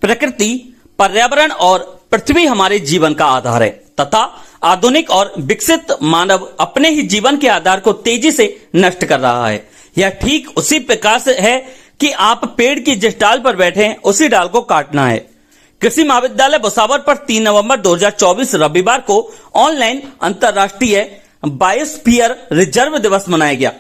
प्रकृति, पर्यावरण और पृथ्वी हमारे जीवन का आधार है तथा आधुनिक और विकसित मानव अपने ही जीवन के आधार को तेजी से नष्ट कर रहा है। यह ठीक उसी प्रकार से है कि आप पेड़ की जिस डाल पर बैठे हैं उसी डाल को काटना है। कृषि महाविद्यालय भुसावर पर 3 नवंबर 2024 रविवार को ऑनलाइन अंतर्राष्ट्रीय बायोस्फीयर रिजर्व दिवस मनाया गया।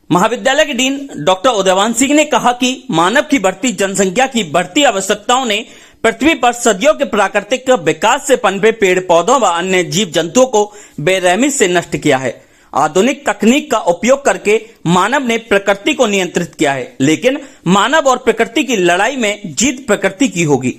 महाविद्यालय के डीन डॉक्टर उदयवान सिंह ने कहा कि मानव की बढ़ती जनसंख्या की बढ़ती आवश्यकताओं ने पृथ्वी पर सदियों के प्राकृतिक विकास से पनपे पेड़ पौधों व अन्य जीव जंतुओं को बेरहमी से नष्ट किया है। आधुनिक तकनीक का उपयोग करके मानव ने प्रकृति को नियंत्रित किया है, लेकिन मानव और प्रकृति की लड़ाई में जीत प्रकृति की होगी।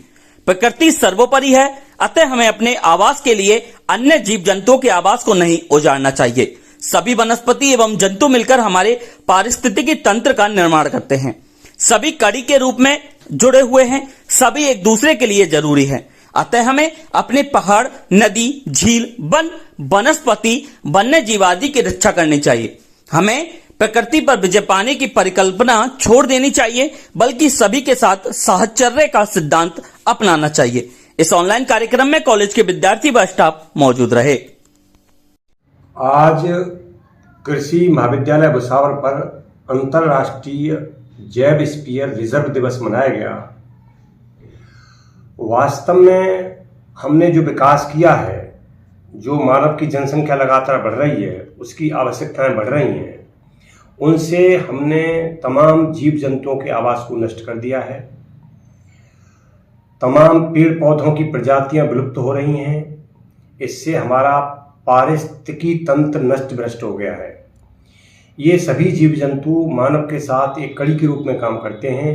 प्रकृति सर्वोपरि है, अतः हमें अपने आवास के लिए अन्य जीव जंतुओं के आवास को नहीं उजाड़ना चाहिए। सभी वनस्पति एवं जंतु मिलकर हमारे पारिस्थितिकी तंत्र का निर्माण करते हैं। सभी कड़ी के रूप में जुड़े हुए हैं, सभी एक दूसरे के लिए जरूरी है। अतः हमें अपने पहाड़, नदी, झील, वन, वनस्पति, वन्य जीव आदि की रक्षा करनी चाहिए। हमें प्रकृति पर विजय पाने की परिकल्पना छोड़ देनी चाहिए, बल्कि सभी के साथ साहचर्य का सिद्धांत अपनाना चाहिए। इस ऑनलाइन कार्यक्रम में कॉलेज के विद्यार्थी व स्टाफ मौजूद रहे। आज कृषि महाविद्यालय भुसावर पर अंतर्राष्ट्रीय जैव स्फीयर रिजर्व दिवस मनाया गया। वास्तव में हमने जो विकास किया है, जो मानव की जनसंख्या लगातार बढ़ रही है, उसकी आवश्यकताएं बढ़ रही हैं, उनसे हमने तमाम जीव जंतुओं के आवास को नष्ट कर दिया है। तमाम पेड़ पौधों की प्रजातियां विलुप्त हो रही हैं। इससे हमारा पारिस्थितिकी तंत्र नष्ट भ्रष्ट हो गया है। ये सभी जीव जंतु मानव के साथ एक कड़ी के रूप में काम करते हैं।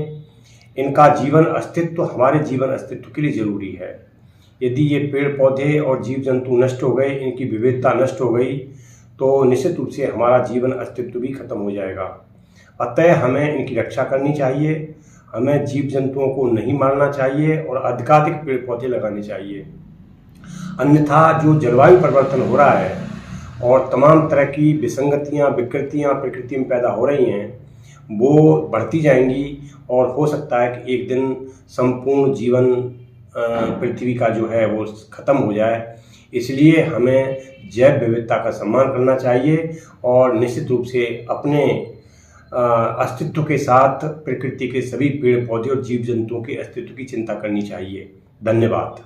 इनका जीवन अस्तित्व हमारे जीवन अस्तित्व के लिए जरूरी है। यदि ये पेड़ पौधे और जीव जंतु नष्ट हो गए, इनकी विविधता नष्ट हो गई, तो निश्चित रूप से हमारा जीवन अस्तित्व भी खत्म हो जाएगा। अतः हमें इनकी रक्षा करनी चाहिए। हमें जीव जंतुओं को नहीं मारना चाहिए और अधिकाधिक पेड़ पौधे लगाने चाहिए। अन्यथा जो जलवायु परिवर्तन हो रहा है और तमाम तरह की विसंगतियां, विकृतियां प्रकृति में पैदा हो रही हैं, वो बढ़ती जाएंगी और हो सकता है कि एक दिन संपूर्ण जीवन पृथ्वी का जो है वो खत्म हो जाए। इसलिए हमें जैव विविधता का सम्मान करना चाहिए और निश्चित रूप से अपने अस्तित्व के साथ प्रकृति के सभी पेड़ पौधे और जीव जंतुओं के अस्तित्व की चिंता करनी चाहिए। धन्यवाद।